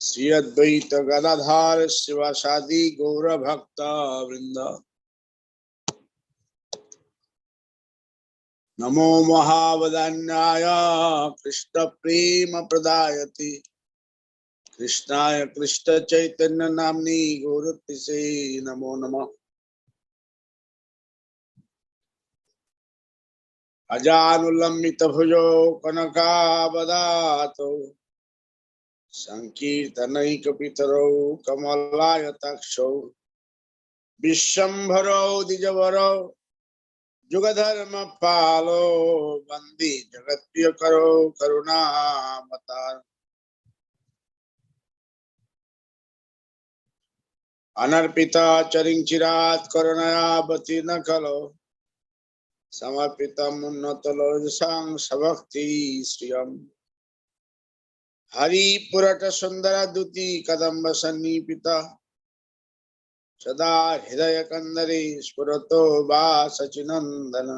श्री अद्वैत गदाधर शिवासादि गौर भक्त वृंद। नमो महावदान्याय कृष्ण प्रेम प्रदायते कृष्णाय कृष्ण चैतन्य नाम्नि गौरतिसे नमो नमः। अजानुलंबित भुजो कनकावदातो संकीर्तनैकपितरौ कमलायताक्षौ विश्वम्भरौ द्विजवरौ जुगधर्म पालो वंदे जगत्प्रियकरो करुणावतार। अनर्पिता चरिंचिरात् करुणयावती न खलो समर्पितम् उन्नतलोचसां सभक्ति श्रियम्। हरिपुरट सुंदर दुति कदम्ब सन्नीपिता सदा हृदय कंदरे स्फुरतो वासचिनंदन।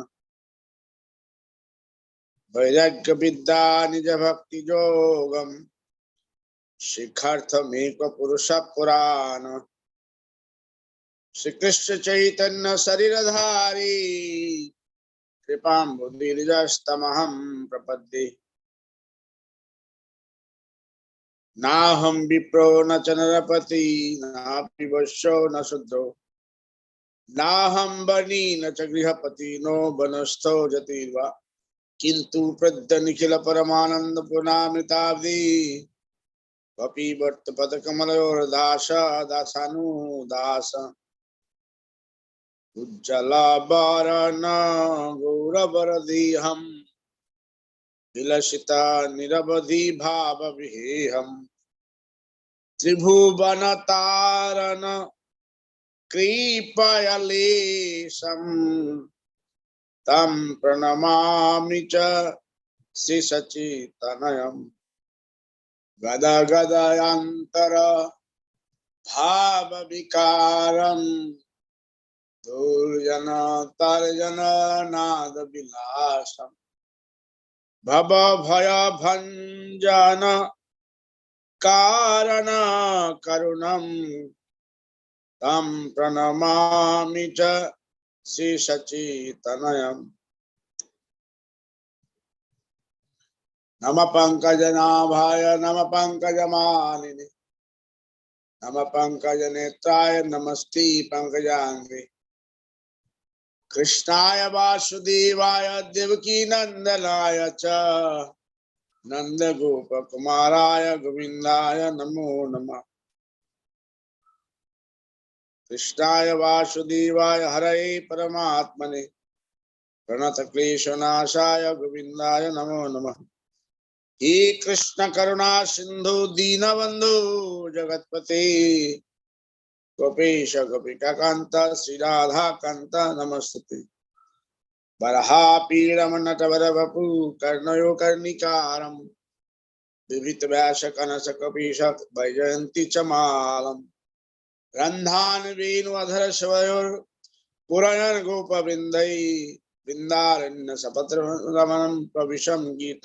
वैराग्य विद्या निज भक्ति जोगम शिखार्थमेक पुरुष पुराण। श्री कृष्ण चैतन्य शरीरधारी कृपाम्बुदिर्जस्तमहं प्रपद्ये। नाहं विप्रो न च नरपति नापि वैश्यो न शूद्रो नाहं बनी न च गृहपति नो वनस्थो जतिर्वा। किंतु प्रद्य निखिल परमानंद पुनामृताब्धि कपिवर्त पद कमलोर्दास दासानुदास। उज्ज्वला वरण गौरवरदीहम् विलसिता निरवधि भाव विहेहम्। त्रिभुवन तारण कृपयालेशम् तं प्रणमामि च श्री सच्चिदानंदम्। गदा गदयांतर भाव विकारम् दुर्जन तर्जन नाद विलासम्। भव भय भंजन कारण करुणम् तं प्रणमामि च श्री सच्चिदानंदम्। नम पंकजनाभाय नम पंकजमालिने नम पंकजनेत्राय नमस्ते पंकजांगे। कृष्णाय वासुदेवाय देवकी नंदनाय च नंद गोप कुमाराय गोविंदाय नमो नमः। कृष्णाय वासुदेवाय हरये परमात्मने प्रणत क्लेशनाशाय गोविंदाय नमो नमः। हे कृष्ण करुणा सिंधु दीनबंधु जगतपते गोपेश गोपिकांत श्री राधा कांत नमस्ते। बरहापीडमनटवर वपु कर्णयो कर्णिकारम् विभित व्यास कनस कपीश वैजयन्ती च मालम्। रन्धान वेणु अधर स्वयोर पुरयन गोप वृंदै वृंदारण्य सपत्र रमणं प्रविशम गीत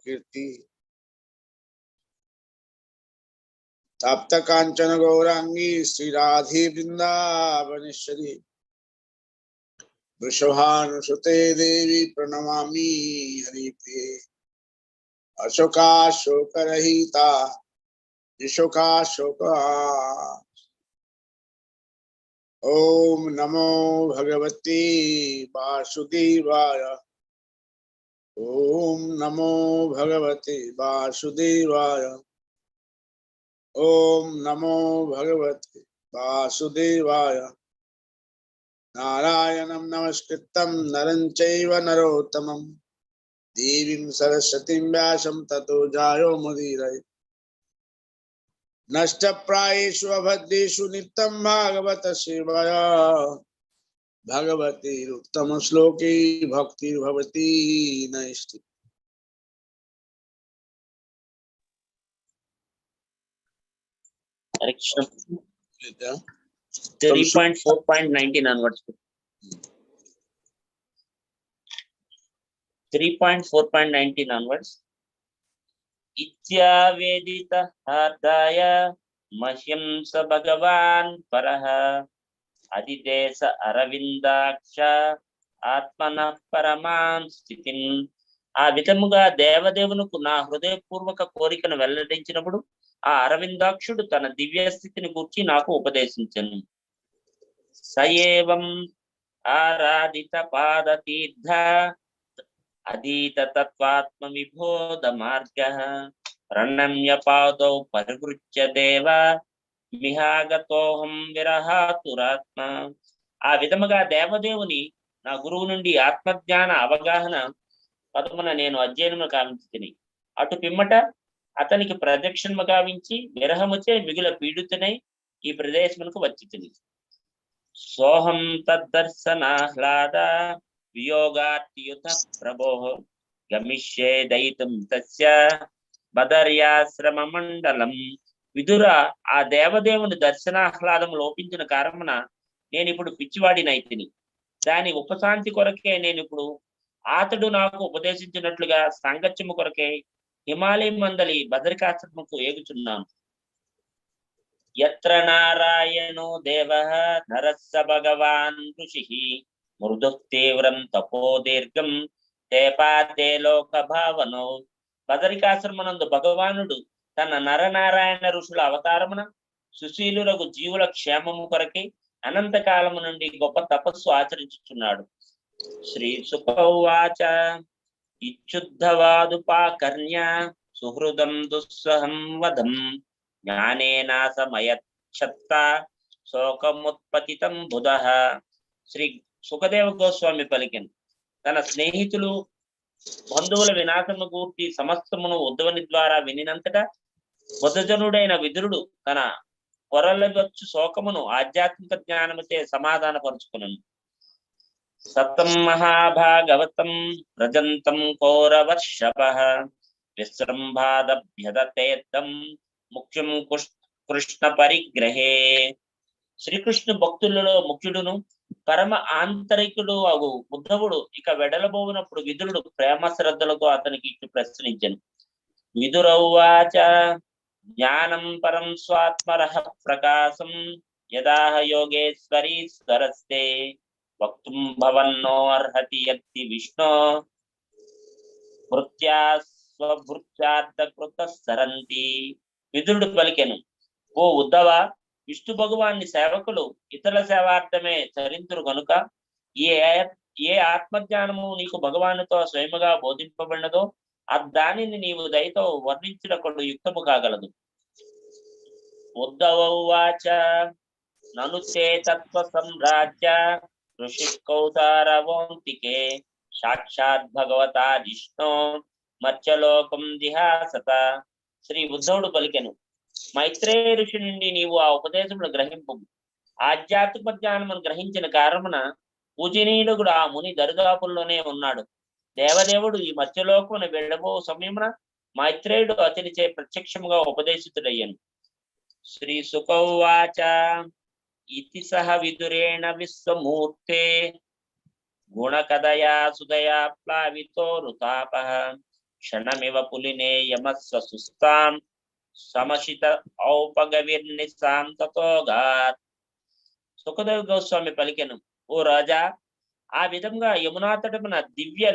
कीर्ति। तप्त कांचन गौरांगी श्री राधे वृंदावनेश्वरी वृषभानुसुते देवी प्रणमामि हरिप्रिये। अशोकाशोकरहिता विशोकाशोका। ओम नमो भगवते वासुदेवाय। ओम नमो भगवते वासुदेवाय। ओम नमो भगवते वासुदेवाय। नारायणं नमस्कृतं नरं चैव नरोत्तमं देवीं सरस्वतीं व्यासं ततो जायो मुदीरये। नष्टप्रायेषु अभद्रेषु नित्यं भागवत सेवया भगवतीरुत्तम श्लोके भक्तिर्भवति नैष्ठि। Action 3.4.19 onwards. 3.4.19 onwards. ఇత్యావేదిత హార్దాయ మహ్యం స భగవాన్ పరః అదిదేశ అరవిందాక్ష ఆత్మన పరమాం స్థితిం. ఆ విధముగా దేవదేవునకు నా హృదయపూర్వక కోరికను వెల్లడించినప్పుడు ఆ అరవిందాక్షుడు తన దివ్య స్థితిని గూర్చి నాకు ఉపదేశించను. సయేవం ఆరాధిత పాదతీర్థ అధీత తత్వాత్మ విబోధ మార్గ ప్రణమ్య పాదౌ పరివృత్య దేవ మిహాగతోహం విరహాతురాత్మ. ఆ విధముగా దేవదేవుని నా గురువు నుండి ఆత్మజ్ఞాన అవగాహన పదమున నేను అధ్యయనము కావించి తిని అటు పిమ్మట అతనికి ప్రదక్షిణము గావించి విరహముచే మిగుల పీడితునై ఈ ప్రదేశమునకు వచ్చి తిని. సోహం తద్దర్శనాహ్లాద వియోగార్తియుత ప్రభో గమిష్యే దయితుం తస్య బదర్యాశ్రమ మండలం. విదుర, ఆ దేవదేవుని దర్శనాహ్లాదం లోపించిన కారణమున నేను ఇప్పుడు పిచ్చివాడినైతిని. దాని ఉపశాంతి కొరకే నేను ఇప్పుడు అతడు నాకు ఉపదేశించినట్లుగా సాంగత్యము కొరకే హిమాలయం మందలి బదరికాశ్రమకు ఏగుచున్నాను. యత్ర నారాయణో దేవః నరస్స భగవాన్ ఋషిః మృదుః తీవ్రం తపో దీర్ఘం తేపాతే లోక భావనో. బదరికాశ్రమనందు భగవానుడు తన నరనారాయణ ఋషుల అవతారమున సుశీలులకు జీవుల క్షేమము కొరకే అనంత కాలము నుండి గొప్ప తపస్సు ఆచరించుచున్నాడు. శ్రీ సుఖవాచ ఇచ్చుద్ధవాదుపాకర్ణ్య సుహృదం దుస్సహం వదం జ్ఞానేనా సమయచ్చత్త శోకముత్పతితం బుధః. శ్రీ సుఖదేవ గోస్వామి పలికెను, తన స్నేహితులు బంధువుల వినాశము గూర్చి సమస్తమును ఉద్ధవుని ద్వారా వినినంతటా బుధజనుడైన విదురుడు తన పొరలవచ్చు శోకమును ఆధ్యాత్మిక జ్ఞానముచే సమాధాన పరుచుకునను. సతం మహాభాగవతం రజంతం కౌరవర్షభః విశ్రంభాదభ్యదతేద్దం ముఖ్యం కృష్ణ పరిగ్రహే. శ్రీకృష్ణ భక్తులలో ముఖ్యుడును పరమ ఆంతరికుడు అగు ఉద్ధవుడు ఇక వెడలబోనప్పుడు విదురుడు ప్రేమ శ్రద్ధలతో అతనికి ఇట్లు ప్రశ్నించెను. విదురౌవాచ జ్ఞానం పరం స్వాత్మరః ప్రకాశం యదాహ యోగేశ్వరీశ్వరస్తే వక్తుం భవన్నో అర్హతి యత్తి విష్ణో భృత్యా స్వభృత్యార్థకృత సరంతి. విదురుడు పలికెను, ఓ ఉద్ధవ, విష్ణు భగవాన్ని సేవకులు ఇతరుల సేవార్థమే చరింతురు గనుక ఏ ఆత్మజ్ఞానము నీకు భగవానుతో స్వయముగా బోధింపబడినదో దానిని నీవు దయతో వర్ణించినప్పుడు యుక్తము కాగలదు. ఉద్ధవౌవాచ నను తే తత్వ సంరాజ్య ఋషి కౌతారవోంతికే సాక్షాత్ భగవతా జిష్ణో మత్స్యలోకం దిహాసత. శ్రీ ఉద్ధవుడు పలికెను, మైత్రేయ ఋషి నుండి నీవు ఆ ఉపదేశమును గ్రహింపు. ఆధ్యాత్మిక జ్ఞానమును గ్రహించిన కారణమున పూజనీయుడు ఆ ముని దరిదాపుల్లోనే ఉన్నాడు. దేవదేవుడు ఈ మత్స్యలోకమును వెళ్ళబో సమయమున మైత్రేయుడు అతనిచే ప్రత్యక్షముగా ఉపదేశితుడయ్యను. శ్రీ సుఖౌవాచ ఇతి సహ విదురేణ విశ్వమూర్తే గుణకదయా సుదయా ప్లావితో రుతాపః క్షణమివ పులినే యమస్వ సుస్తాం సమశిత ఔపగవిర్నిశాం తతోగాత్. సుఖదేవ గోస్వామి పలికెను, ఓ రాజా, ఆ విధంగా యమునా తటమున దివ్య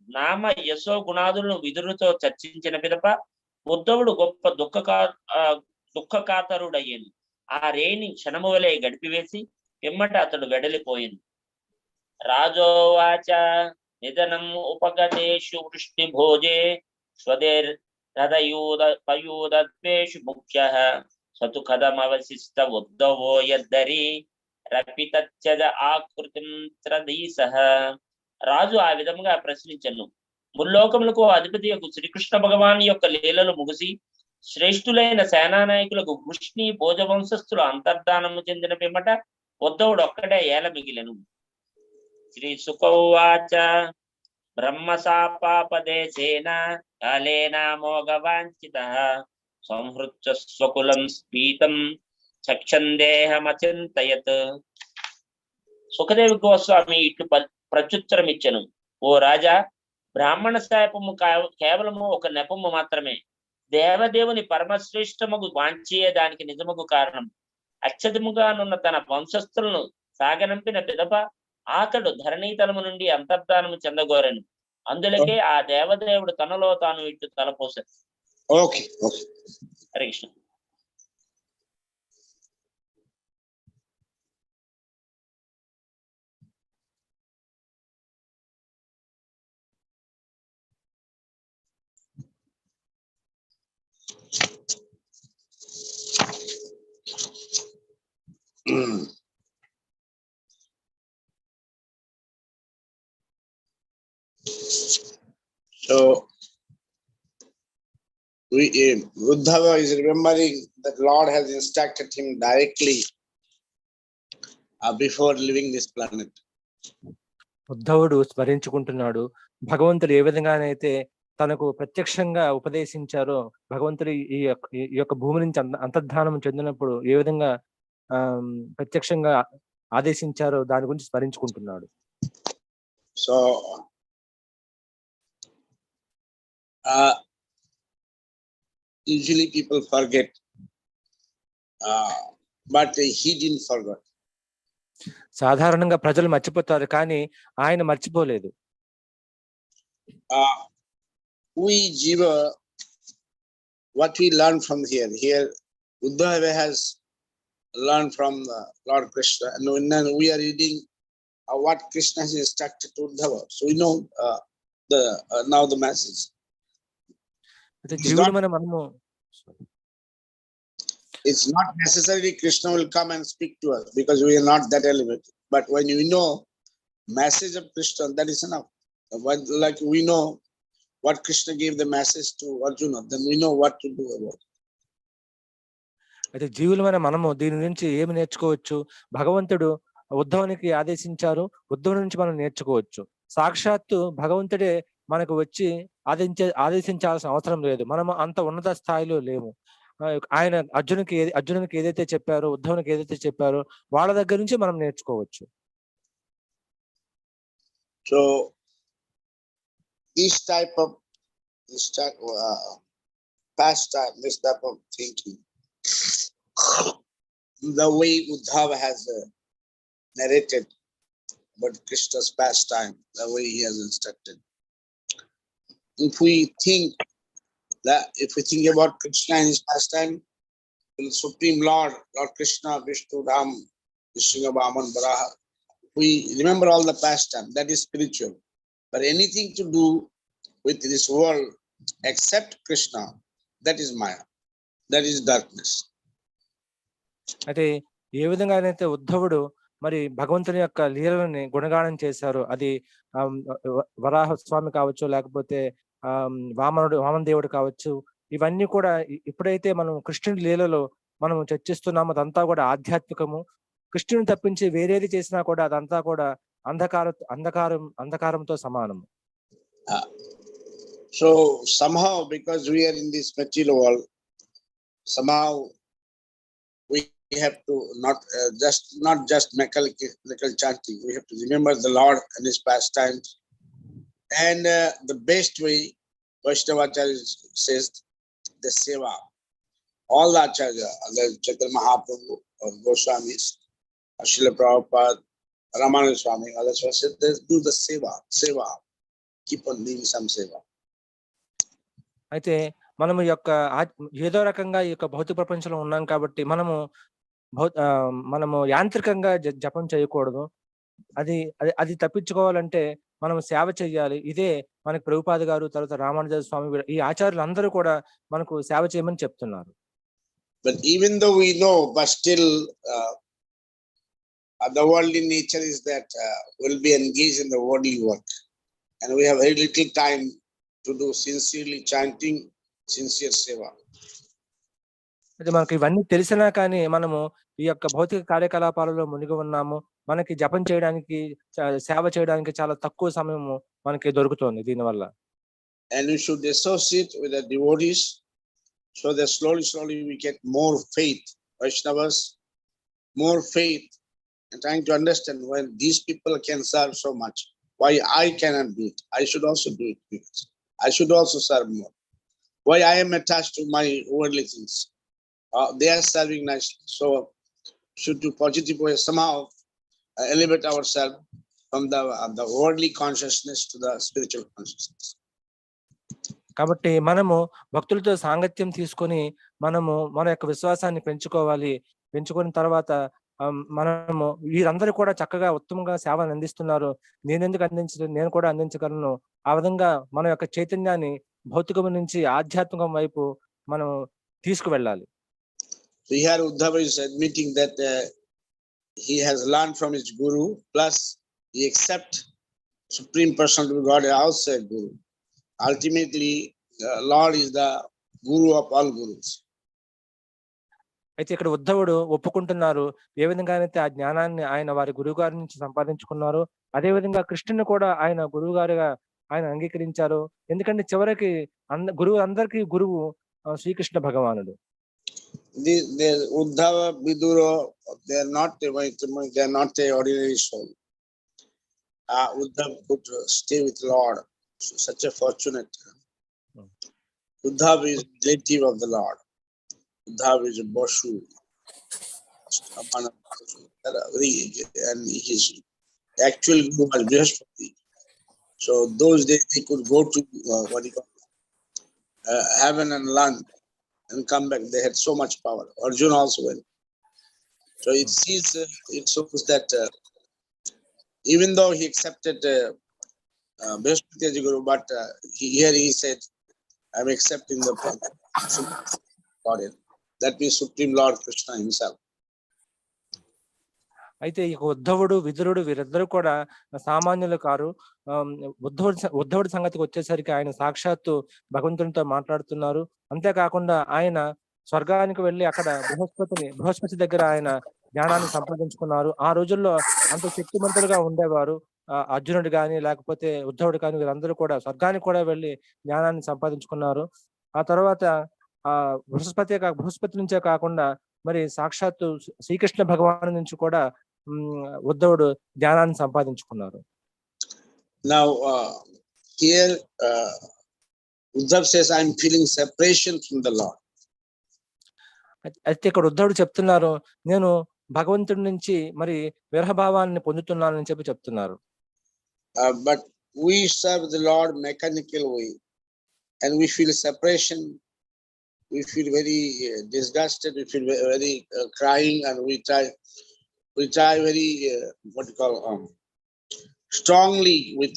నామ యశో గుణాదులను విదురుతో చర్చించిన పిదప ఉద్ధవుడు గొప్ప దుఃఖకాతరుడయ్యను. ఆ రేణి క్షణము వలె గడిపివేసి పిమ్మట అతడు వెడలిపోయింది. రాజోవాచ నిధనం ఉపగతేషు వృష్టి భోజే స్వదేర్హదయూదపయూదద్వేషు ముఖ్యః సతు కథమవశిష్ట ఉద్ధవో యద్దరి రపితచ్చద ఆకృతిం త్రదీసః. రాజు ఆ విధముగా ప్రశ్నించను, ముల్లోకములకు అధిపతి యొక్క శ్రీకృష్ణ భగవాన్ యొక్క లీలలు ముగిసి శ్రేష్ఠులైన సేనానాయకులకు వృష్ణి భోజ వంశస్థులు అంతర్ధానము చెందిన పిమ్మట ఉద్ధవుడు ఒక్కడే ఏల మిగిలెను. శ్రీ సుఖౌవాచ బ్రహ్మశాపాపదేశేన కాలేన మోఘవాంఛితః సంహృత్య స్వకులం స్ఫీతం చక్షందేహమచింతయత్. సుఖదేవి గోస్వామి ఇట్లు ప్రత్యుత్తరం ఇచ్చెను, ఓ రాజా, బ్రాహ్మణ శాపము కేవలము ఒక నెపము మాత్రమే. దేవదేవుని పరమశ్రేష్టముగు వాంఛీయ దానికి నిజముగు కారణం అత్యధిముగానున్న తన వంశస్థులను సాగనంపిన పిదప అతడు ధరణీతలము నుండి అంతర్ధానము చెందగోరను. అందులకే ఆ దేవదేవుడు తనలో తాను ఇట్టు తలపోసాడు. Okay okay, Hare Krishna. So Uddhava is remembering that Lord has instructed him directly before leaving this planet. ఉద్ధవుడు స్మరించుకుంటున్నాడు భగవంతుడు ఏ విధంగానైతే తనకు ప్రత్యక్షంగా ఉపదేశించారో, భగవంతుడు ఈ యొక్క భూమి నుంచి అంతర్ధానం చెందినప్పుడు ఏ విధంగా ప్రత్యక్షంగా ఆదేశించారో దాని గురించి స్మరించుకుంటున్నాడు. So usually people forget, but he didn't forget. సాధారణంగా ప్రజలు మర్చిపోతారు, కానీ ఆయన మర్చిపోలేదు. We jiva, what we learn from here Uddhava has learned from Lord Krishna, and then we are reading what Krishna has instructed to Uddhava, so we know now the message. It's not necessarily Krishna will come and speak to us because we are not that elevated, but when you know message of Krishna, that is enough. Like we know what Krishna gave the message to Arjuna, then we know what to do about it. అయితే జీవులమైన మనము దీని నుంచి ఏమి నేర్చుకోవచ్చు? భగవంతుడు ఉద్ధవునికి ఆదేశించారు, ఉద్ధవుని నుంచి మనం నేర్చుకోవచ్చు. సాక్షాత్తు భగవంతుడే మనకు వచ్చి ఆదేశించాల్సిన అవసరం లేదు. మనం అంత ఉన్నత స్థాయిలో లేము. ఆయన అర్జునునికి ఏదైతే చెప్పారో, ఉద్ధవునికి ఏదైతే చెప్పారో వాళ్ళ దగ్గర నుంచి మనం నేర్చుకోవచ్చు. So this type of pastime, this type of thinking, the way Uddhava has narrated about Krishna's pastime, the way he has instructed. If we think about Krishna and his pastime, the Supreme Lord Krishna, Vishnu, Ram, Vishnu, Vaman, Varaha, we remember all the pastime, that is spiritual. But anything to do with this world except Krishna, that is Maya, that is darkness. అయితే ఏ విధంగానైతే ఉద్ధవుడు మరి భగవంతుని యొక్క లీలలని గుణగానం చేశారు, అది వరాహ స్వామి కావచ్చు, లేకపోతే వామన దేవుడు కావచ్చు, ఇవన్నీ కూడా ఎప్పుడైతే మనం కృష్ణుడి లీలలో మనం చర్చిస్తున్నామో అదంతా కూడా ఆధ్యాత్మికము. కృష్ణుని తప్పించి వేరేది చేసినా కూడా అదంతా కూడా అంధకారంతో సమానము. So somehow, because we are in this material world, somehow we have to not just mechanical chanting. We have to remember the Lord and his pastimes. And the best way, Vaishnavacharya says, the seva. All the Acharya, the Chaitanya Mahaprabhu or Goswamis, Srila Prabhupada, Ramananda Swami, others said, they do the seva. Keep on doing some seva. అయితే మనము యొక్క ఏదో రకంగా ఈ యొక్క భౌతిక ప్రపంచంలో ఉన్నాం కాబట్టి మనము యాంత్రికంగా జపం చేయకూడదు. అది తప్పించుకోవాలంటే మనం సేవ చెయ్యాలి. ఇదే మనకి ప్రభుపాద గారు, తర్వాత రామానుజ స్వామి, ఈ ఆచార్యులు అందరూ కూడా మనకు సేవ చేయమని చెప్తున్నారు. But even though we know, but still the worldly nature is that we'll be engaged in the worldly work, and we have very little time to do sincerely chanting, sincere seva. అయితే మనకి ఇవన్నీ తెలిసినా కానీ మనము ఈ యొక్క భౌతిక కార్యకలాపాలలో మునిగి ఉన్నాము. మనకి జపం చేయడానికి, సేవ చేయడానికి చాలా తక్కువ సమయము మనకి దొరుకుతుంది దీనివల్ల. And we should associate with the devotees so that slowly we get more faith. Vaishnavas, more faith, and trying to understand when these people can serve so much, why I cannot do it. I should also do it, because I should also serve more. Why I am attached to my worldly things? They are serving nicely. So should do positive way somehow elevate ourselves from the worldly consciousness to the spiritual consciousness. కాబట్టి మనము భక్తులతో సాంగత్యం తీసుకొని మనము మన యొక్క విశ్వాసాన్ని పెంచుకోవాలి. పెంచుకున్న తర్వాత మనము వీరందరూ కూడా చక్కగా ఉత్తమంగా సేవను అందిస్తున్నారు, నేనెందుకు అందించలేదు, నేను కూడా అందించగలను. ఆ విధంగా మన యొక్క చైతన్యాన్ని భౌతికం నుంచి ఆధ్యాత్మికం వైపు మనం తీసుకువెళ్ళాలి. So here Uddhava is admitting that he has learned from his guru, plus he accepts Supreme Personality of God outside guru. Ultimately, Lord is the guru of all gurus. అయితే ఇక్కడ ఉద్ధవుడు ఒప్పుకుంటున్నారు, ఏ విధంగానైతే ఆ జ్ఞానాన్ని ఆయన వారి గురువు గారి నుంచి సంపాదించుకున్నారు, అదే విధంగా కృష్ణుని కూడా ఆయన గురువు గారిగా ఆయన అంగీకరించారు. ఎందుకంటే చివరికి గురువు అందరికీ గురువు శ్రీకృష్ణ భగవానుడు. The Uddhava, Vidura, they are not a ordinary soul. Uddhava could stay with Lord. So such a fortunate. Uddhava is relative of the Lord. Uddhava is a Boshu. And his actual guru was Brihaspati. So those days they could go to heaven and land and come back. They had so much power. Arjuna also went. So it shows that even though he accepted Brihaspati as a guru, but here he said, I'm accepting the God. That means Supreme Lord Krishna himself. అయితే ఇక ఉద్ధవుడు విదురుడు వీరిద్దరూ కూడా సామాన్యులు car. ఉద్ధవుడి సంగతికి వచ్చేసరికి ఆయన సాక్షాత్తు భగవంతునితో మాట్లాడుతున్నారు. అంతేకాకుండా ఆయన స్వర్గానికి వెళ్ళి అక్కడ బృహస్పతి దగ్గర ఆయన జ్ఞానాన్ని సంపాదించుకున్నారు. ఆ రోజుల్లో అంత శక్తిమంతులుగా ఉండేవారు. అర్జునుడు కానీ లేకపోతే ఉద్ధవుడు కానీ వీరందరూ కూడా స్వర్గానికి కూడా వెళ్ళి జ్ఞానాన్ని సంపాదించుకున్నారు. ఆ తర్వాత బృహస్పతి నుంచే కాకుండా మరి సాక్షాత్తు శ్రీకృష్ణ భగవాను నుంచి కూడా ఉద్ధవుడు జ్ఞానాన్ని సంపాదించుకున్నారు. Now here Uddhav says, I'm feeling separation from the Lord. అయితే ఇక్కడ ఉద్ధవుడు చెప్తున్నారు, నేను భగవంతుడి నుంచి మరి విరహభావాన్ని పొందుతున్నానని చెప్తున్నారు. But we serve the Lord mechanical way and we feel separation. We feel very disgusted, we feel very crying, and we try very strongly with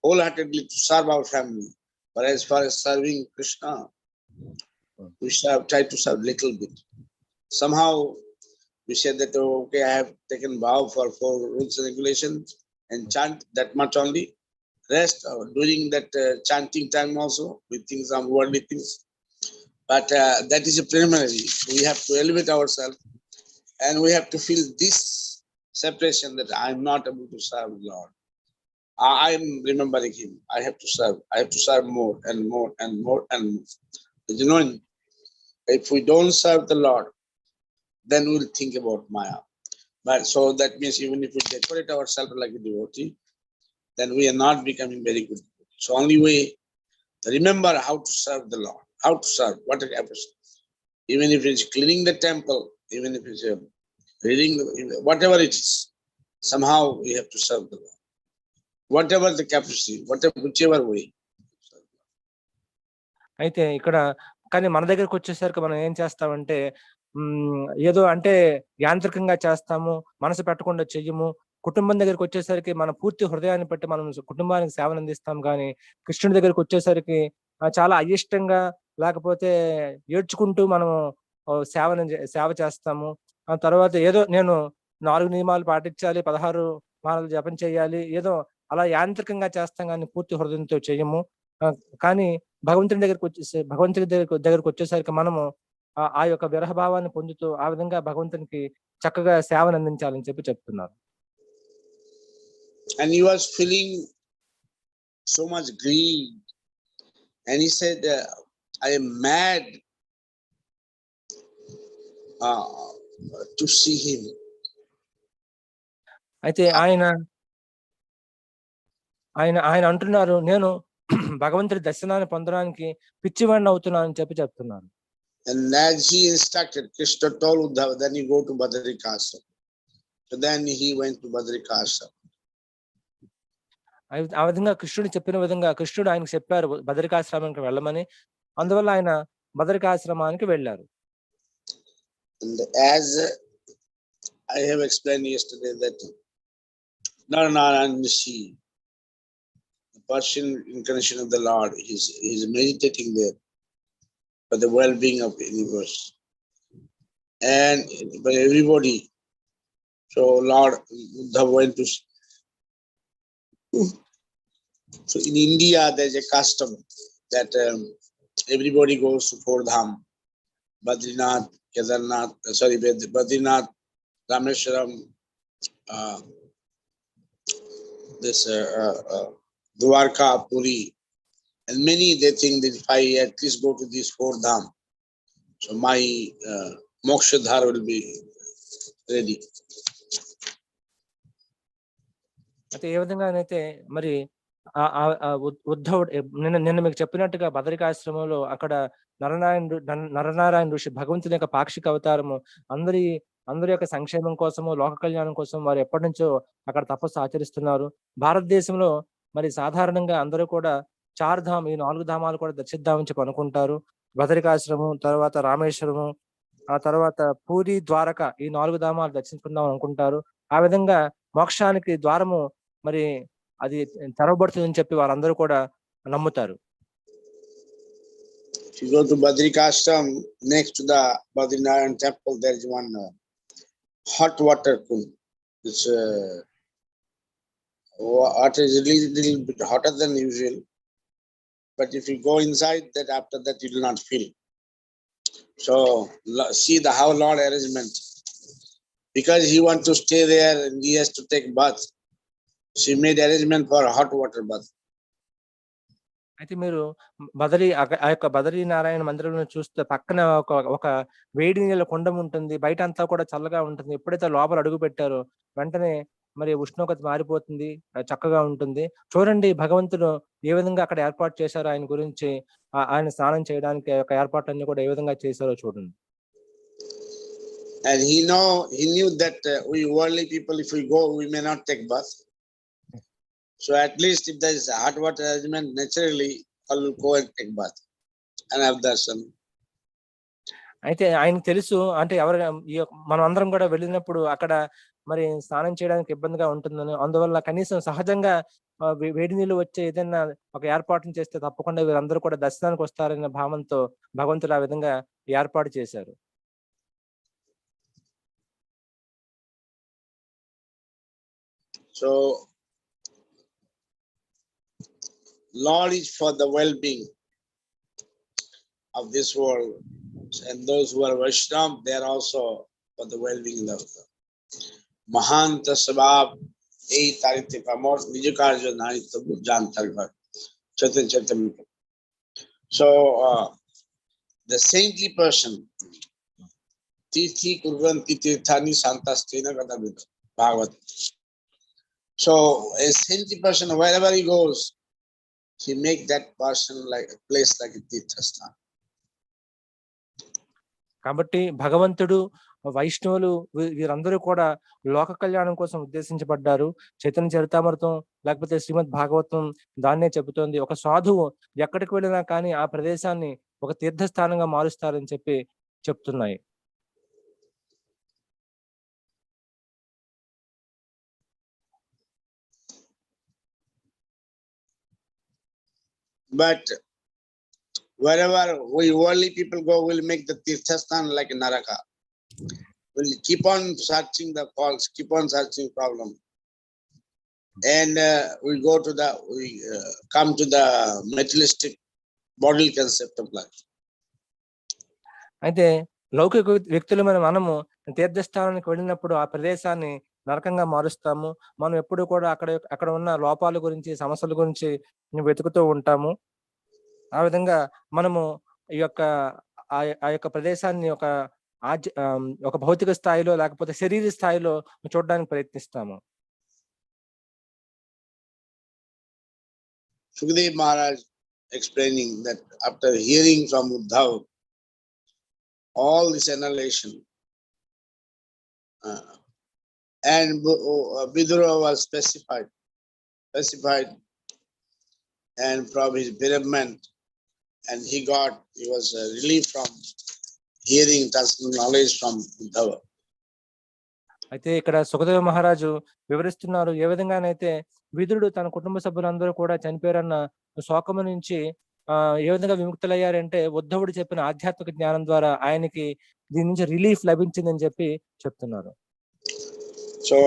wholeheartedly to serve our family. But as far as serving Krishna, we try to serve little bit. Somehow we said that, okay, I have taken vow for 4 rules and regulations and chant that much only. Rest during that chanting time also we think some worldly things. But that is a preliminary. We have to elevate ourselves and we have to feel this separation that I am not able to serve the Lord. I am remembering Him. I have to serve. I have to serve more and more and more and more. You know, if we don't serve the Lord, then we will think about Maya. But so that means even if we decorate ourselves like a devotee, then we are not becoming very good. So only way, remember how to serve the Lord. How to serve, what a capacity. Even if it's cleaning the temple, even if it's reading, whatever it is, somehow we have to serve the Lord. Whatever the capacity, whichever way. అయితే ఇక్కడ కానీ మన దగ్గరకు వచ్చేసరికి మనం ఏం చేస్తామంటే ఏదో అంటే యాంత్రికంగా చేస్తాము, మనసు పెట్టకుండా చెయ్యము. కుటుంబం దగ్గరికి వచ్చేసరికి మన పూర్తి హృదయాన్ని పెట్టి మనం కుటుంబానికి సేవను అందిస్తాం. కానీ కృష్ణుడి దగ్గరికి వచ్చేసరికి చాలా అయిష్టంగా లేకపోతే ఏడ్చుకుంటూ మనం సేవ చేస్తాము. ఆ తర్వాత ఏదో నేను 4 నియమాలు పాటించాలి, 16 మాలలు జపం చేయాలి, ఏదో అలా యాంత్రికంగా చేస్తాం కానీ పూర్తి హృదయంతో చేయము. కానీ భగవంతుడి దగ్గరకు వచ్చేసరికి మనము ఆ యొక్క విరహభావాన్ని పొందుతూ ఆ విధంగా భగవంతునికి చక్కగా సేవను అందించాలని చెప్తున్నారు. And he was feeling so much grief. And he said, I am mad to see him. అయితే ఆయన అంటున్నారు, నేను భగవంతుడి దర్శనాన్ని పొందడానికి పిచ్చివాడిని అవుతున్నానని చెప్తున్నారు. And as he instructed, Krishna told Uddhava, then you go to Badrikasam. So then he went to Badrikasam. ఆ విధంగా కృష్ణుడు చెప్పిన విధంగా కృష్ణుడు ఆయనకు చెప్పారు బదరికాశ్రమానికి వెళ్ళమని. అందువల్ల ఆయన బదరికాశ్రమానికి వెళ్ళారు. And as I have explained yesterday that Naranaran Rishi, the Persian incarnation of the Lord, he's meditating there for the well-being of the universe and by everybody. So Lord Buddha went to. So in India, there's a custom that everybody goes to four dham: Badrinath, Kedarnath, Badrinath, Rameshwaram, Dwarka, Puri, and many they think that if I at least go to these four dham, so my moksha dhar will be ready. అయితే ఏ విధంగానైతే మరి ఉద్ధవుడు నిన్న మీకు చెప్పినట్టుగా బదరికాశ్రమంలో అక్కడ నరనారాయణ ఋషి భగవంతుని యొక్క పాక్షిక అవతారము అందరి యొక్క సంక్షేమం కోసము, లోక కళ్యాణం కోసం వారు ఎప్పటి నుంచో అక్కడ తపస్సు ఆచరిస్తున్నారు. భారతదేశంలో మరి సాధారణంగా అందరూ కూడా చార్ధామ్, ఈ 4 ధామాలు కూడా దర్శిద్దామని చెప్పి అనుకుంటారు. బదరికాశ్రమం, తర్వాత రామేశ్వరము, ఆ తర్వాత పూరి, ద్వారక, ఈ 4 ధామాలు దర్శించుకుందాం అనుకుంటారు. ఆ విధంగా మోక్షానికి ద్వారము మరి అది తెరవబడుతుందని చెప్పి వారందరూ కూడా నమ్ముతారు. If you go to Badrikashram, next to the Badrinaran temple, there is one hot water pool. It's water is a little bit hotter than usual, but if you go inside, that after that you will not feel. So see how Lord arrangement, because he wants to stay there and he has to take bath. She made arrangement for a hot water bath. అయితే మీరు ఆ యొక్క బదరీ నారాయణ మందిరంలో చూస్తే పక్కన ఒక వేడి నీళ్ళ కుండ ఉంటుంది. బయట అంతా కూడా చల్లగా ఉంటుంది. ఎప్పుడైతే లోపల అడుగు పెట్టారో వెంటనే మరి ఉష్ణోగ్రత మారిపోతుంది, చక్కగా ఉంటుంది. చూడండి భగవంతుడు ఏ విధంగా అక్కడ ఏర్పాటు చేశారో ఆయన గురించి, ఆయన స్నానం చేయడానికి యొక్క ఏర్పాట్లన్నీ కూడా ఏ విధంగా చేశారో చూడండి. And he knew that we worldly people, if we go, we may not take bath. So at least if there is a hot water arrangement, naturally all will go and take bath and have darshan. అయితే ఆయనకు తెలుసు, అంటే మనం అందరం కూడా వెళ్ళినప్పుడు అక్కడ మరి స్నానం చేయడానికి ఇబ్బందిగా ఉంటుందని, అందువల్ల కనీసం సహజంగా వేడి నీళ్ళు వచ్చే ఏదైనా ఒక ఏర్పాటును చేస్తే తప్పకుండా వీరందరూ కూడా దర్శనానికి వస్తారనే భావంతో భగవంతుడు ఆ విధంగా ఏర్పాటు చేశారు. So Lord is for the well-being of this world, and those who are Vaishnava, they are also for the well-being of the Mahanta Sabab, ei tarite pamor nijakarja nanita jantarva chaitan. So the saintly person, tithi kurvanti tirthani santastena kadavit Bhagavata. So a saintly person, wherever he goes, he make that person like a place like a tirthasthan. కాబట్టి భగవంతుడు, వైష్ణవులు వీరందరూ కూడా లోక కళ్యాణం కోసం ఉద్దేశించబడ్డారు. చైతన్య చరితామృతం లేకపోతే శ్రీమద్ భాగవతం దాన్నే చెబుతోంది. ఒక సాధువు ఎక్కడికి వెళ్ళినా కానీ ఆ ప్రదేశాన్ని ఒక తీర్థస్థానంగా మారుస్తారని చెప్తున్నాయి. But wherever we worldly people go, we'll make the tirthasthan like a naraka. We'll keep on searching the faults, keep on searching problem, and we come to the materialistic bodily concept of life. అయితే లౌకిక వ్యక్తులమైన మనము తీర్థస్థానానికి వెళ్ళినప్పుడు ఆ ప్రదేశాన్ని నరకంగా మారుస్తాము. మనం ఎప్పుడు కూడా అక్కడ ఉన్న లోపాల గురించి, సమస్యల గురించి వెతుకుతూ ఉంటాము. ఆ విధంగా మనము ఈ యొక్క ప్రదేశాన్ని ఒక భౌతిక స్థాయిలో లేకపోతే శరీర స్థాయిలో చూడడానికి ప్రయత్నిస్తాము. Sukhdev Maharaj explaining that after hearing from Uddhav all this annihilation, and Vidura was specified, and from his bereavement, and he was relieved from hearing transcendental knowledge from Uddhava. అయితే ఇక్కడ సుఖదేవ మహారాజు వివరిస్తున్నారు ఏ విధంగానైతే విదురుడు తన కుటుంబ సభ్యులందరూ కూడా చనిపోయారన్న శోకము నుంచి ఏ విధంగా విముక్తులయ్యారంటే ఉద్ధవుడు చెప్పిన ఆధ్యాత్మిక జ్ఞానం ద్వారా ఆయనకి దీని నుంచి రిలీఫ్ లభించిందని చెప్పి చెప్తున్నారు. So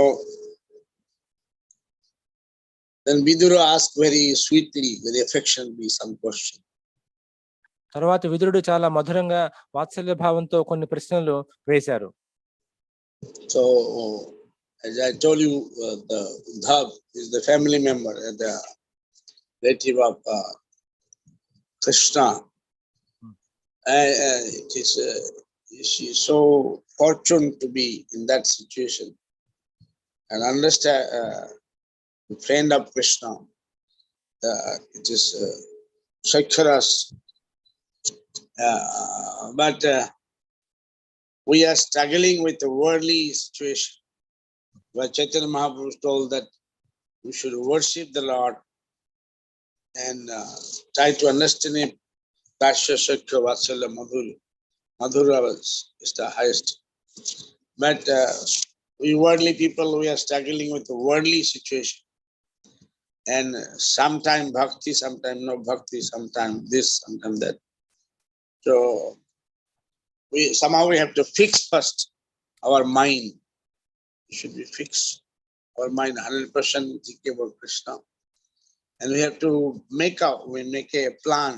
then Vidura asked very sweetly, very affectionately some question. తర్వాత విదురుడు చాలా మధురంగా వాత్సల్య భావంతో కొన్ని ప్రశ్నలు వేశారు. So as I told you, the Uddhav is the family member, the relative of Krishna. She is so fortunate to be in that situation and understand the friend of Krishna. It is Shaksharas. But we are struggling with the worldly situation. But Chaitanya Mahaprabhu told that we should worship the Lord and try to understand Him. Tasya Shakya Vatsalya Madhura is the highest. But we worldly people, we are struggling with the worldly situation. And sometime bhakti, sometime no bhakti, sometime this, sometime that. So somehow we have to fix first our mind. It should be fixed. Our mind 100% thinking about Krishna. And we have to make a plan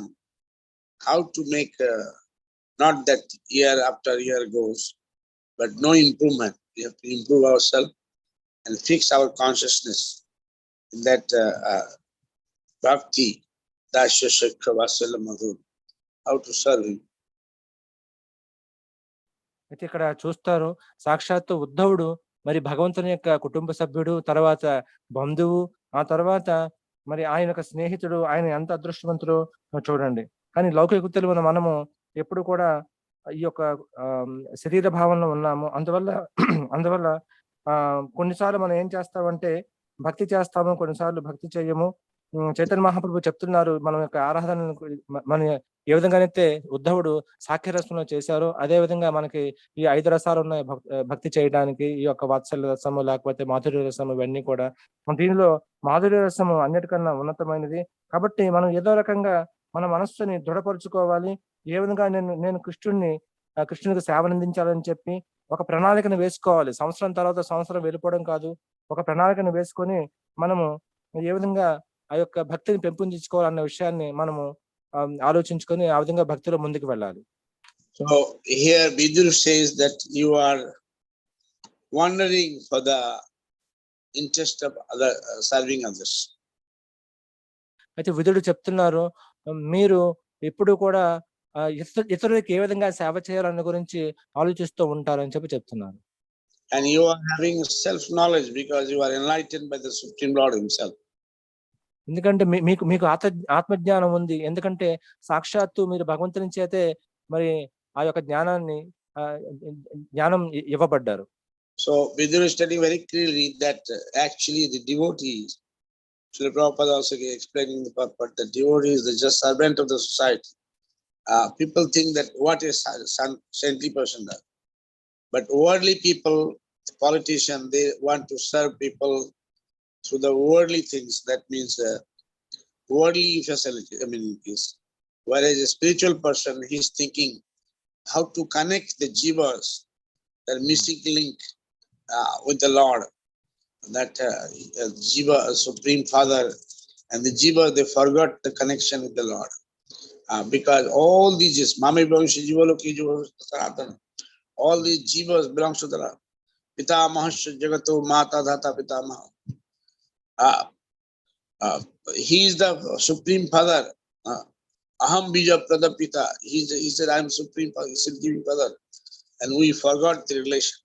how to make, not that year after year goes, but no improvement. We have to improve ourselves and fix our consciousness in that bhakti, dasya shakya vatsala madhur, how to serve Him. అయితే ఇక్కడ చూస్తారు సాక్షాత్తు ఉద్ధవుడు మరి భగవంతుని యొక్క కుటుంబ సభ్యుడు, తర్వాత బంధువు, ఆ తర్వాత మరి ఆయన యొక్క స్నేహితుడు, ఆయన ఎంత అదృష్టవంతుడు చూడండి. కానీ లౌకిక తెలుగున మనము ఎప్పుడు కూడా ఈ యొక్క శరీర భావనలో ఉన్నాము. అందువల్ల కొన్నిసార్లు మనం ఏం చేస్తామంటే భక్తి చేస్తాము, కొన్నిసార్లు భక్తి చేయము. చైతన్య మహాప్రభు చెప్తున్నారు మన యొక్క ఆరాధన మన ఏ విధంగానైతే ఉద్ధవుడు సాఖ్యరసంలో చేశారో అదే విధంగా మనకి ఈ 5 రసాలు ఉన్నాయి భక్తి చేయడానికి. ఈ యొక్క వాత్సల్య రసము, లేకపోతే మాధుర్య రసము, ఇవన్నీ కూడా. దీనిలో మాధుర్య రసము అన్నిటికన్నా ఉన్నతమైనది. కాబట్టి మనం ఏదో రకంగా మన మనస్సుని దృఢపరుచుకోవాలి. ఏ విధంగా నేను కృష్ణునికి సేవనందించాలని చెప్పి ఒక ప్రణాళికను వేసుకోవాలి. సంవత్సరం తర్వాత సంవత్సరం వెళ్ళిపోవడం కాదు. ఒక ప్రణాళికను వేసుకొని మనము ఏ విధంగా ఆ యొక్క భక్తిని పెంపొందించుకోవాలన్న విషయాన్ని మనము ఆలోచించుకొని ఆ విధంగా భక్తిలో ముందుకు వెళ్ళాలి. So here Vidur says that you are wandering for the interest of other, serving others. అయితే విదురుడు చెప్తున్నారు, మీరు ఎప్పుడు కూడా ఇతరులకు ఏ విధంగా సేవ చేయాలన్న గురించి ఆలోచిస్తూ ఉంటారని చెప్తున్నారు. And you are having self knowledge because you are enlightened by the Supreme Lord Himself. ఎందుకంటే మీకు ఆత్మజ్ఞానం ఉంది. ఎందుకంటే సాక్షాత్తు మీరు భగవంతుని చేతే మరి ఆ యొక్క జ్ఞానం ఇవ్వబడ్డారు. So Vidur is telling very clearly that actually the devotees, Srila Prabhupada also explaining the purport, the devotee is the just servant of the society. People think that what is saintly person does. But worldly people, politicians, they want to serve people through the worldly things. That means worldly facility, amenities. Whereas a spiritual person, he's thinking how to connect the jivas, the missing link with the Lord. That jiva, Supreme Father, and the jiva, they forgot the connection with the Lord. Because all these is Mame Bhavishya Jiva Loki Jiva Sanatana. All these jivas belongs to the Lord. Pita Mahasya Jagato Mata Dhata Pita Maha. He is the Supreme Father. Aham Bija Pradapita. He said, I am Supreme Father. He said, Giving Father. And we forgot the relation.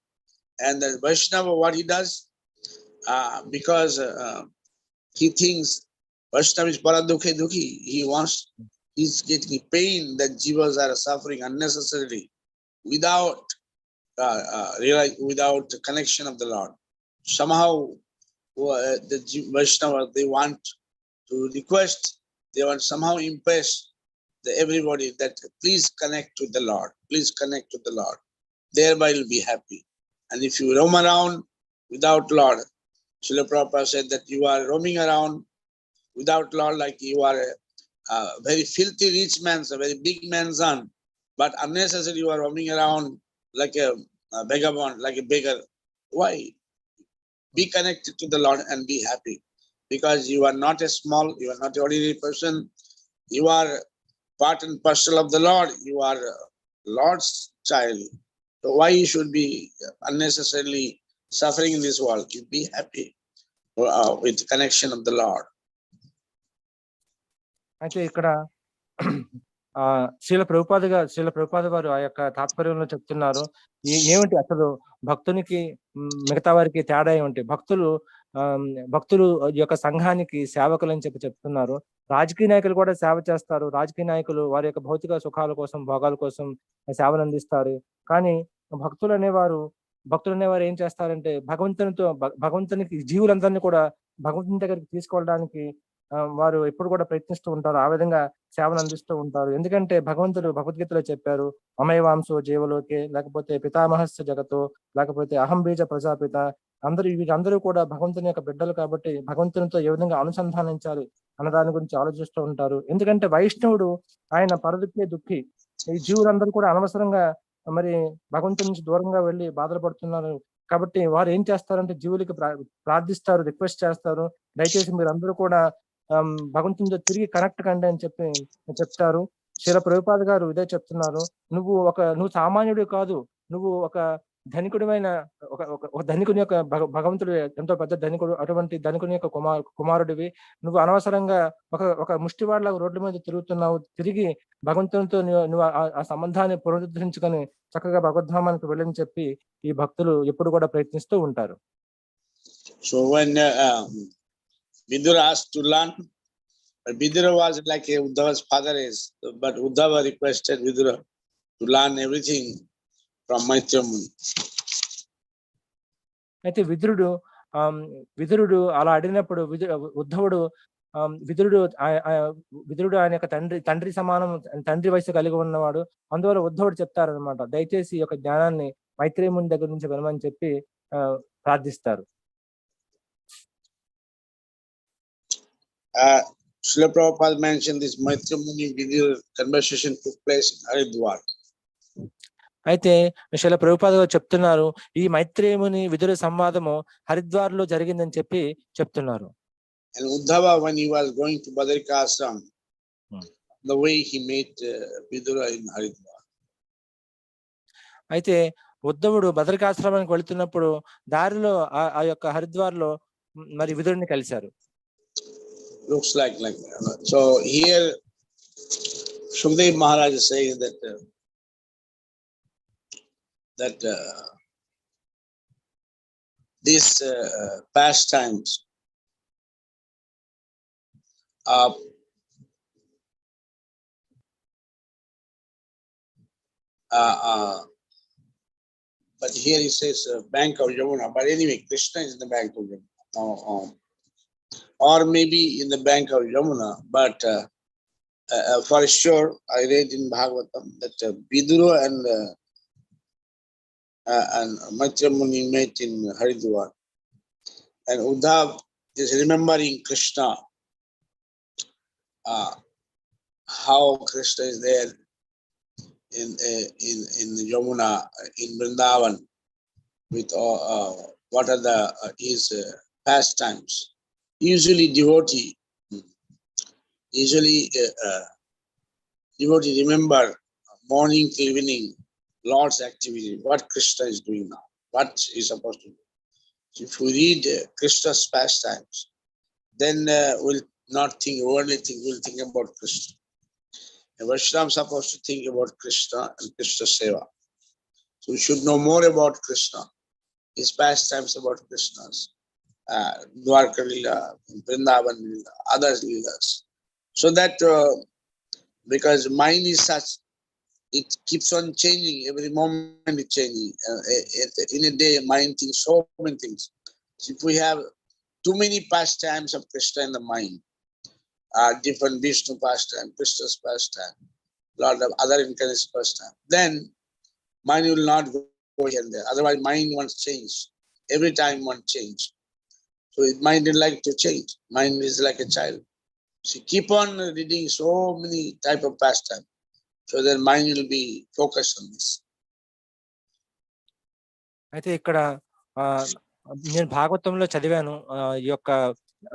And the Vaishnava, what he does, because he thinks Vaishnava is paradukhe dukhi. He's getting pain that jivas are suffering unnecessarily without without connection of the Lord. Somehow the Vaishnava, they want to request, they want somehow impress everybody that please connect to the Lord, please connect to the Lord. Thereby you'll be happy. And if you roam around without Lord, Srila Prabhupada said that you are roaming around without Lord like you are a very filthy rich man's, a very big man's son, but unnecessarily you are roaming around like a vagabond, like a beggar. Why? Be connected to the Lord and be happy, because you are not a small, you are not an ordinary person. You are part and parcel of the Lord. You are Lord's child. So why you should be unnecessarily suffering in this world? You be happy with connection of the Lord. అయితే ఇక్కడ శ్రీల ప్రభుపాద వారు ఆ యొక్క తాత్పర్యంలో చెప్తున్నారు. ఏమిటి అసలు భక్తునికి మిగతా వారికి తేడా ఏమిటి? భక్తులు ఈ యొక్క సంఘానికి సేవకులు అని చెప్తున్నారు. రాజకీయ నాయకులు కూడా సేవ చేస్తారు. రాజకీయ నాయకులు వారి యొక్క భౌతిక సుఖాల కోసం, భోగాల కోసం సేవలు అందిస్తారు. కానీ భక్తులు అనేవారు ఏం చేస్తారంటే భగవంతునికి జీవులందరినీ కూడా భగవంతుని దగ్గరికి తీసుకెళ్ళడానికి వారు ఎప్పుడు కూడా ప్రయత్నిస్తూ ఉంటారు. ఆ విధంగా సేవలు అందిస్తూ ఉంటారు. ఎందుకంటే భగవంతుడు భగవద్గీతలో చెప్పారు, అమయవాంశో జీవలోకే, లేకపోతే పితామహస్య జగతో, లేకపోతే అహం బీజ ప్రజాపిత, వీరందరూ కూడా భగవంతుని యొక్క బిడ్డలు కాబట్టి భగవంతునితో ఏ విధంగా అనుసంధానించాలి అన్న దాని గురించి ఆలోచిస్తూ ఉంటారు. ఎందుకంటే వైష్ణవుడు ఆయన పరదుఖే దుఃఖి. ఈ జీవులందరూ కూడా అనవసరంగా మరి భగవంతుని నుంచి దూరంగా వెళ్ళి బాధలు పడుతున్నారు. కాబట్టి వారు ఏం చేస్తారంటే జీవులకి ప్రార్థిస్తారు, రిక్వెస్ట్ చేస్తారు, దయచేసి మీరందరూ కూడా భగవంతునితో తిరిగి కనెక్ట్ కండి అని చెప్తారు. శ్రీల ప్రభుపాద గారు ఇదే చెప్తున్నారు. నువ్వు సామాన్యుడు కాదు, నువ్వు ఒక ధనికుడివైన ఒక ధనికుని యొక్క భగవంతుడు ఎంతో పెద్ద ధనికుడు, అటువంటి ధనికుని యొక్క కుమారుడివి. నువ్వు అనవసరంగా ఒక ముష్టివాడిలాగా రోడ్ల మీద తిరుగుతున్నావు. తిరిగి భగవంతునితో నువ్వు ఆ సంబంధాన్ని పునరుద్ధరించుకొని చక్కగా భగవద్ధామానికి వెళ్ళని చెప్పి ఈ భక్తులు ఎప్పుడు కూడా ప్రయత్నిస్తూ ఉంటారు. So when Vidura asked to learn, but Vidura was like Uddhava's father is, but Uddhava requested Vidura to learn everything from Nityam. అయితే విదురుడు అలా అడిగినప్పుడు ఉద్ధవుడు విదురుడు ఆయన యొక్క తండ్రి సమానం, తండ్రి వయసు కలిగి ఉన్నవాడు. అందువల్ల ఉద్ధవుడు చెప్తారనమాట, దయచేసి ఈ యొక్క జ్ఞానాన్ని మైత్రేయ ముని దగ్గర నుంచి వినమని చెప్పి ప్రార్థిస్తారు. Srila Prabhupada mentioned this Maitreya Muni Vidura conversation took place in Haridwar. అయితే శ్రీల ప్రభుపాద గారు చెప్తున్నారు, ఈ మైత్రేయముని విదుర సంవాదము హరిద్వార్ లో జరిగిందని చెప్పి చెప్తున్నారు. And Uddhava, when he was going to Badarika Ashram, the way he met Vidura in Haridwar. అయితే ఉద్ధవుడు బదరికాశ్రమానికి వెళుతున్నప్పుడు దారిలో ఆ యొక్క హరిద్వార్ లో మరి విదురుని కలిశారు. Looks like so here Shukdev Maharaj is saying that these pastimes but here he says bank of Yamuna, but anyway Krishna is in the bank of Yamuna, or maybe in the bank of Yamuna, but for sure I read in Bhagavatam that Vidura and Maitreya Muni met in Haridwar, and Uddhav is remembering Krishna, how Krishna is there in Yamuna, in Vrindavan, with what are his pastimes. Usually devotee remember morning till evening Lord's activity, what Krishna is doing now, what he's supposed to do. So if we read Krishna's pastimes, then we'll not think worldly thing, we'll think about Krishna. And Vaishnava is supposed to think about Krishna and Krishna Seva. So we should know more about Krishna, his pastimes about Krishna's. Dwarka Lila, Vrindavan Lila, other Leelas. So that because mind is such, it keeps on changing, every moment it's changing. In a day, mind thinks so many things. So if we have too many pastimes of Krishna in the mind, different Vishnu pastime, Krishna's pastime, lot of other incarnations pastime, then mind will not go here and there. Otherwise, mind wants change. Every time one change. So mind is like to change. Mind is like a child. So keep on reading so many type of pastime. So then mind will be focused on this. అయితే ఇక్కడ నేను భాగవతంలో చదివాను. ఈ యొక్క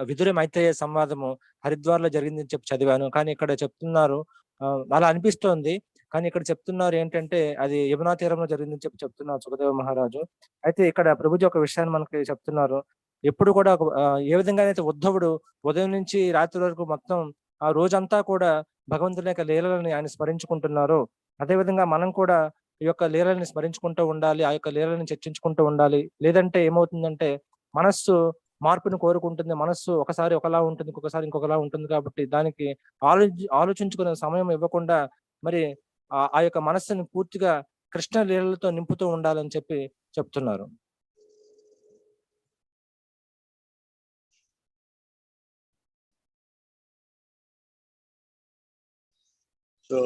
విదుర మైత్రేయ సంవాదము హరిద్వార్‌లో జరిగిందని చెప్పి చదివాను. కానీ ఇక్కడ చెప్తున్నారు అలా అనిపిస్తోంది. కానీ ఇక్కడ చెప్తున్నారు ఏంటంటే అది యమునా తీరంలో జరిగిందని చెప్పి చెప్తున్నారు సుఖదేవ మహారాజు. అయితే ఇక్కడ ప్రభుజీ ఒక విషయాన్ని మనకి చెప్తున్నారు. ఎప్పుడు కూడా ఏ విధంగానైతే ఉద్ధవుడు ఉదయం నుంచి రాత్రి వరకు మొత్తం ఆ రోజంతా కూడా భగవంతుని యొక్క లీలలని ఆయన స్మరించుకుంటున్నారో, అదే విధంగా మనం కూడా ఈ యొక్క లీలల్ని స్మరించుకుంటూ ఉండాలి. ఆ యొక్క లీలల్ని చర్చించుకుంటూ ఉండాలి. లేదంటే ఏమవుతుందంటే మనస్సు మార్పుని కోరుకుంటుంది. మనస్సు ఒకసారి ఒకలా ఉంటుంది. ఇంకొకసారి ఇంకొకలా ఉంటుంది కాబట్టి దానికి ఆలోచించుకునే సమయం ఇవ్వకుండా మరి ఆ యొక్క మనస్సుని పూర్తిగా కృష్ణ లీలలతో నింపుతూ ఉండాలని చెప్పి చెప్తున్నారు. So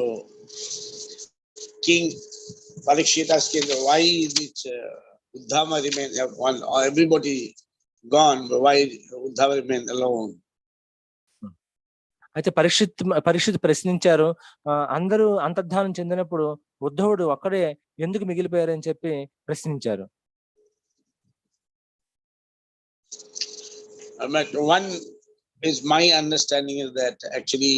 King Parikshit asking why this Uddhava remain one, everybody gone, why Uddhava remain alone? అయితే పరీక్షిత్ ప్రశ్నించారు. అందరూ అంతర్ధానం చెందినప్పుడు ఉద్ధవుడు ఒక్కడే ఎందుకు మిగిలిపోయారని చెప్పి ప్రశ్నించారు. One is my understanding is that actually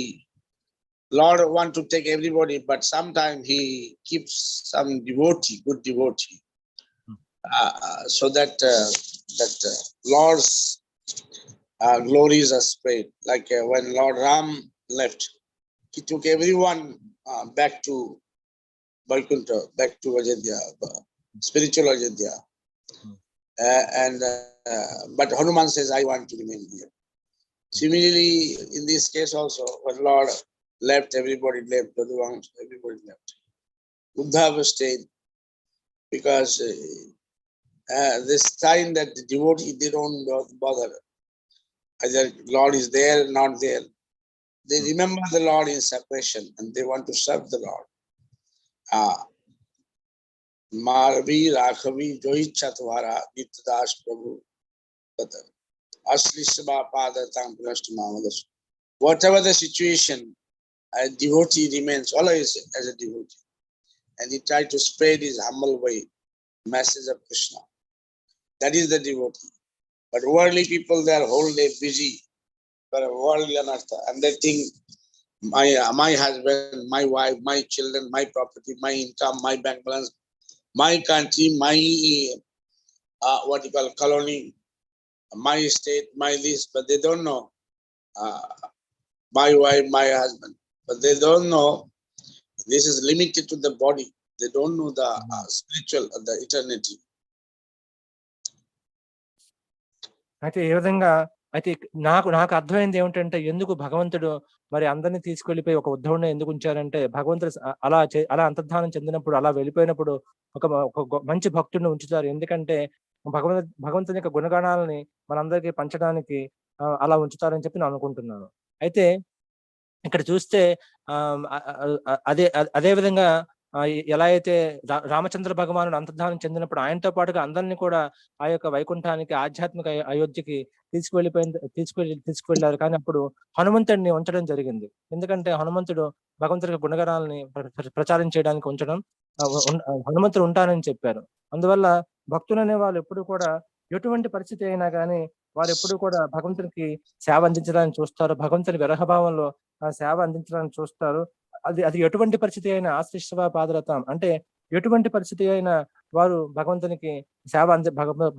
Lord want to take everybody, but sometimes he keeps some devotee, good devotee, so that Lord's glories are spread. Like when Lord Ram left, he took everyone back to Vaikuntha, back to Ajodhya, spiritual Ajodhya. But Hanuman says, I want to remain here. Similarly, in this case also, when Lord left, everybody left, everybody left. Uddhava stayed because this sign that the devotee, they don't bother. Either Lord is there, not there. They remember the Lord in separation and they want to serve the Lord. Marvi, Rakhavi, Johi Chatvara, Nityadas Prabhu, Aslisaba Pada Tampurashtamamadas. Whatever the situation, a devotee remains always as a devotee. And he tried to spread his humble way, message of Krishna. That is the devotee. But worldly people, they are whole day busy for worldly anartha. And they think, my husband, my wife, my children, my property, my income, my bank balance, my country, my colony, my state, my this, but they don't know my wife, my husband. But they don't know this is limited to the body. They don't know the spiritual, the eternity. అయితే ఈ విధంగా అయితే నాకు అర్థమైంది ఏమిటంటే ఎందుకు భగవంతుడు మరి అందరినీ తీసుకెళ్లిపోయి ఒక ఉద్ధవుడిని ఎందుకు ఉంచారంటే భగవంతుడు అలా అంతర్ధానం చెందినప్పుడు అలా వెళ్ళిపోయినప్పుడు ఒక మంచి భక్తుడిని ఉంచుతారు. ఎందుకంటే భగవంతుని యొక్క గుణగణాలని మనందరికీ పంచడానికి అలా ఉంచుతారని చెప్పి నేను అనుకుంటున్నాను. అయితే ఇక్కడ చూస్తే అదే విధంగా ఎలా అయితే రామచంద్ర భగవానుడు అంతర్ధానం చెందినప్పుడు ఆయనతో పాటుగా అందరినీ కూడా ఆ యొక్క వైకుంఠానికి, ఆధ్యాత్మిక అయోధ్యకి తీసుకువెళ్ళారు. కానీ అప్పుడు హనుమంతుడిని ఉంచడం జరిగింది. ఎందుకంటే హనుమంతుడు భగవంతుడి గుణగణాలని ప్రచారం చేయడానికి హనుమంతుడు ఉంటానని చెప్పారు. అందువల్ల భక్తులు అనే వాళ్ళు ఎప్పుడు కూడా ఎటువంటి పరిస్థితి అయినా కానీ వారు ఎప్పుడు కూడా భగవంతునికి సేవ అందించడానికి చూస్తారు. భగవంతుని విరహభావంలో సేవ అందించడానికి చూస్తారు. అది ఎటువంటి పరిస్థితి అయినా ఆశ్రిష్వ పాదరతం అంటే ఎటువంటి పరిస్థితి అయినా వారు భగవంతునికి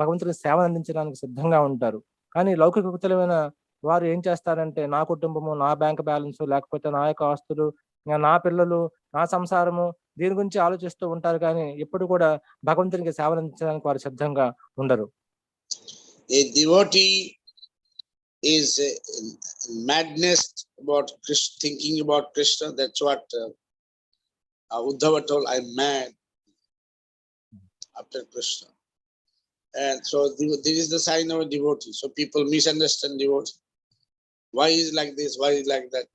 భగవంతునికి సేవ అందించడానికి సిద్ధంగా ఉంటారు. కానీ లౌకికమైన వారు ఏం చేస్తారంటే నా కుటుంబము, నా బ్యాంక్ బ్యాలెన్స్, లేకపోతే నా యొక్క ఆస్తులు, నా పిల్లలు, నా సంసారము దీని గురించి ఆలోచిస్తూ ఉంటారు. కానీ ఎప్పుడు కూడా భగవంతునికి సేవ అందించడానికి వారు సిద్ధంగా ఉండరు. A devotee is madness about Krishna, thinking about Krishna. That's what Uddhava told, I'm mad after Krishna. And so this is the sign of a devotee. So people misunderstand devotee. Why is like this? Why is like that?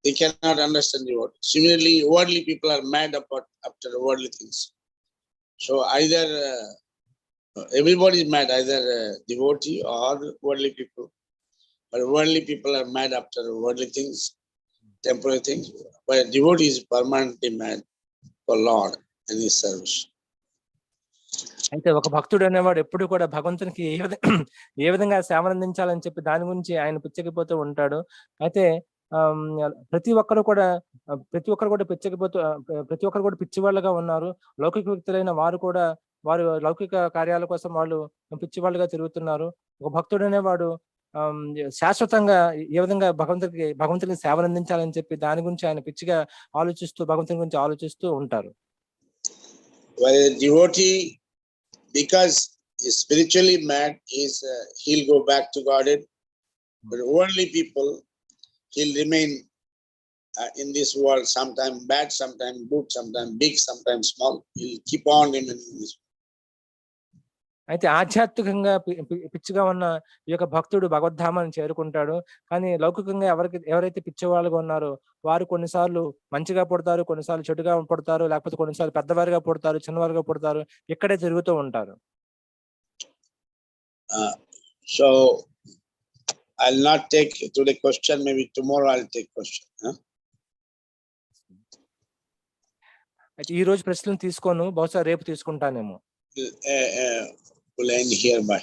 They cannot understand devotee. Similarly, worldly people are mad about after worldly things. So either everybody is mad, either devotee or worldly people. But worldly people are mad after worldly things, temporary things. But a devotee is permanently mad for Lord and His service. అయితే ఒక భక్తుడు అనేవాడు ఎప్పుడు కూడా భగవంతునికి ఏ విధంగా సేవలు అందించాలని చెప్పి దాని గురించి ఆయన పిచ్చకిపోతూ ఉంటాడు. అయితే ప్రతి ఒక్కరు కూడా పిచ్చకిపోతూ ప్రతి ఒక్కరు కూడా పిచ్చివాళ్ళుగా ఉన్నారు. లౌకిక వ్యక్తులైన వారు కూడా వారు లౌకిక కార్యాల కోసం వాళ్ళు పిచ్చివాళ్ళుగా తిరుగుతున్నారు. ఒక భక్తుడు అనేవాడు శాశ్వతంగా ఏ విధంగా భగవంతునికి సేవలు అందించాలని చెప్పి దాని గురించి ఆయన పిచ్చిగా ఆలోచిస్తూ భగవంతుని గురించి ఆలోచిస్తూ ఉంటారు. Devotee, because he's spiritually mad, he'll go back to Godhead. But worldly people, he'll remain in this world, sometimes bad, sometimes good, sometimes big, sometimes small. He'll keep on remaining in this. అయితే ఆధ్యాత్మికంగా పిచ్చిగా ఉన్న ఈ యొక్క భక్తుడు భగవద్ధామాన్ని చేరుకుంటాడు. కానీ లౌకికంగా ఎవరైతే పిచ్చివాళ్ళుగా ఉన్నారో వారు కొన్నిసార్లు మంచిగా పుడతారు, కొన్నిసార్లు చెడుగా పుడతారు, లేకపోతే కొన్నిసార్లు పెద్దవారుగా పుడతారు, చిన్నవారుగా పుడతారు, ఇక్కడే తిరుగుతూ ఉంటారు. So I'll not take today question. Maybe tomorrow I'll take question. అయితే ఈ రోజు ప్రశ్నలు తీసుకోను, బహుశా రేపు తీసుకుంటానేమో. We'll end here by.